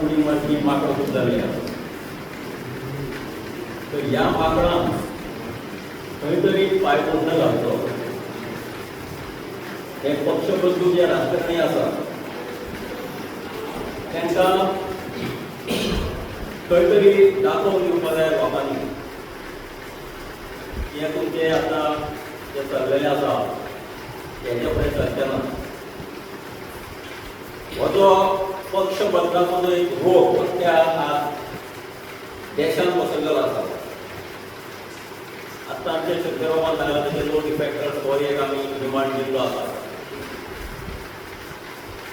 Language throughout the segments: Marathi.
उडी मारली माकड खूप झाले. तर या माकडान खंयतरी पायपोसण घालचो. हे पक्षबंधू जे राजकारणी आसा तांकां खंयतरी दाखोवन दिवपाक जाय लोकांनी हे तुमचे आतां जे चल्लेले आसा हेच्या फुडें चलचें ना. हो जो पक्षबंधाचो जो एक रोग त्या देशांत पसरलेलो आसा. आतां आमचे शंकर बाबान सांगला तशें नो डिफेक्टर्स हो एक आमी डिमांड दिल्लो आसा.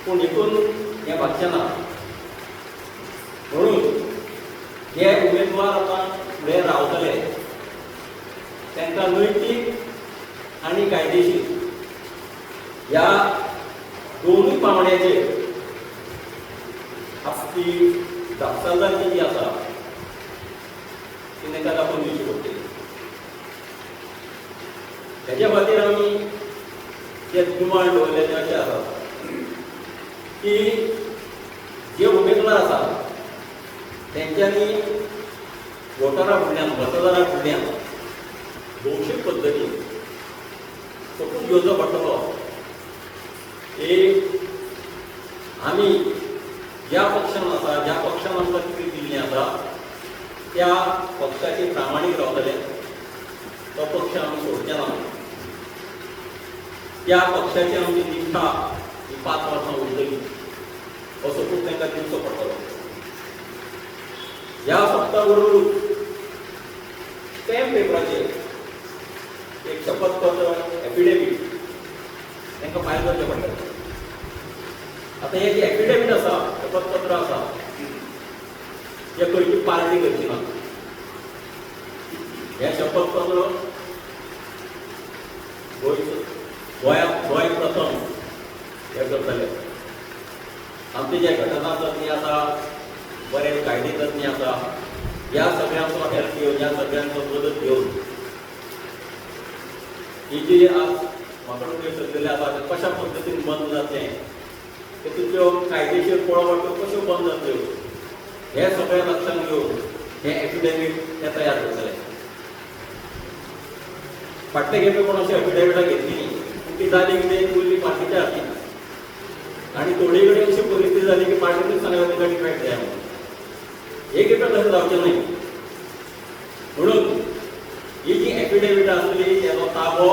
पूण हितून हें भागचें ना. म्हणून जे उमेदवार आतां फुडें रावतले तांकां नैतीक आनी कायदेशीर ह्या दोनूय पावंड्याचेर आपली जापसालदारकी जी आसा ती तांकां दाखोवन दिवची पडटली. हेच्या खातीर आमी जे डिमांड दवरलेले अशें आसा की जे उमेदवार आसा तेंच्यांनी वोटरां फुडल्यान मतदारां फुडल्यान भौशीक पद्दतीन सपोज घेवचो पडटलो. एक आमी ज्या पक्षान आसा ज्या पक्षान आमकां तिकीट दिल्ली आसा त्या पक्षाचे प्रामाणीक रावतले. तो पक्ष आमी सोडचे ना. त्या पक्षाची आमची निष्ठा ही 5 वर्सां उरतली असो खूब तांकां दिवचो पडटलो. ह्या सप्ता बरोबर स्टॅम्प पेपराचेर एक शपथपत्र एफिडेविट तांकां फायल करचें पडटलें. आतां हे जे एफिडेविट आसा शपथपत्र आसा हे खंयची पार्टी करची ना. हे शपथपत्र गोंय प्रथम हे करतले. आमचे जे घटना तज्ञ आसा बरे कायदे तज्ञ आसा ह्या सगळ्यांचो हेल्प घेवन ह्या सगळ्यांचो मदत घेवन ही जी आज माकडे सगळेले आसा ते कशा पद्दतीन बंद जातलें तेतूंतल्यो कायदेशीर पळोवण्यो कश्यो बंद जातल्यो हे सगळें लक्षांत घेवन हे एफिडेविट ते तयार करतले. फाटले खेपे कोण अशी एफिडेविटां घेतली ती जाली कितें पयलीं पार्टीच्या हातीन आनी थोडी कडेन अशी परिस्थिती जाली की पार्टीनूच सांगलें तांकां डिफेक्ट जाय म्हणून. एक खेपे तशें जावचें न्हय. म्हणून ही जी एफिडेविटां आसली तेजो ताबो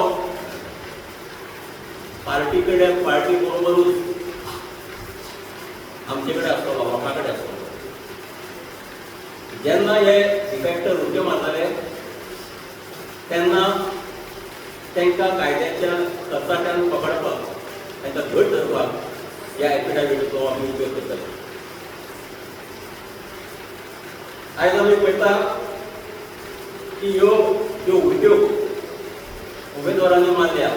पार्टी कडेन पार्टी बरोबरूच आमचे कडेन आसतलो लोकां कडेन आसतलो. जेन्ना हे डिफेक्टर उडक्यो मारतले तेन्ना तांकां कायद्याच्या कचाट्यान पकडपाक तांकां घट धरपाक ह्या एफिडेविटाचो आमी उपयोग करतले. आयज आमी पळयता की ह्यो ज्यो उडक्यो उमेदवारांनी मारल्या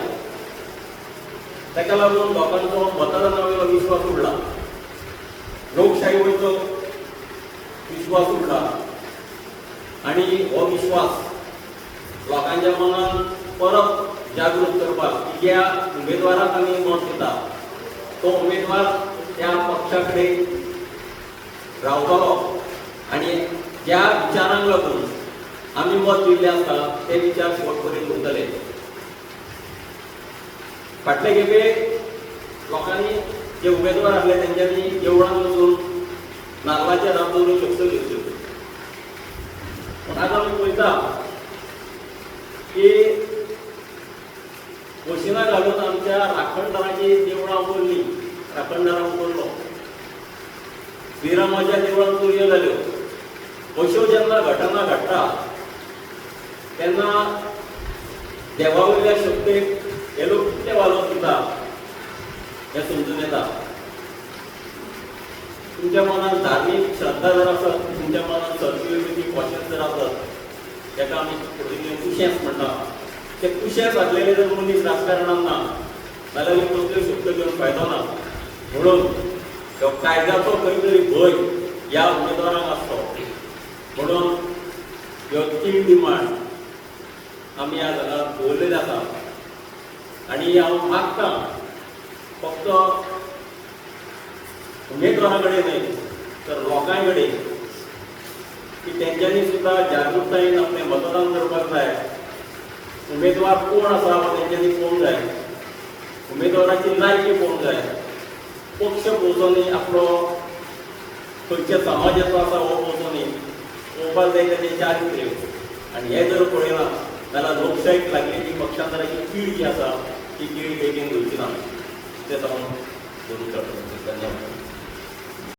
ताका लागून लोकांचो मतदानावेलो विश्वास उडला. लोकशाये वयलो विश्वास उडला आनी हो विश्वास लोकांच्या मनान परत जागृत करपाक ज्या उमेदवाराक आमी मत दिता तो उमेदवार त्या पक्षा कडेन रावतलो आनी ज्या विचारांक लागून आमी मत दिल्लें आसता ते विचार शेवट पर्यंत उरतले. फाटले खेपे लोकांनी जे उमेदवार आसले तेंच्यांनी देवळांत वचून नाल्लाचे राब दवरून शक्त्यो घेवच्यो. पूण आतां आमी पळयता की मशिनां घालून आमच्या राखणदाराची देवळां उरलीं. राखणदारां उरलो श्रीरामाच्या देवळांत चोरयो जाल्यो. अश्यो जेन्ना घटना घडटा तेन्ना देवा वयल्या शक्तीक हे लोक कितले वालोर दिता हें समजून येता. तुमच्या मनात धार्मीक श्रद्धा जर आसत तुमच्या मनात संस्कृती क्वेश्चन जर आसत ताका आमी कुशेंस म्हणटा ते कुशेंस आसलेले जर मनीस राजकारणांत ना जाल्यार कसल्यो शक्त्यो घेवन फायदो ना. म्हणून ह्यो कायद्याचो खंय तरी भंय ह्या उमेदवारांक आसतो. म्हणून ह्यो 3 डिमांड आमी आज दवरलेले आसा आनी हांव मागतां फक्त उमेदवारा कडेन न्हय तर लोकांनी कडेन की तेंच्यांनी सुद्दां जागृतायेन आपलें मतदान करपाक जाय. उमेदवार कोण आसा हो तेंच्यांनी पळोवंक जाय. उमेदवाराची लायकी पळोवंक जाय. पक्ष पोवचोनी आपलो खंयच्या समाजाचो आसा हो पोवचोनी पळोवपाक जाय तेजें चारित्र्य. आनी हें जर पळयना जाल्यार लोकशायेक लागलेली पक्षांतराची कीड जी आसा ती कीड बेगीन वयची ना. ते सांगून धन्यवाद.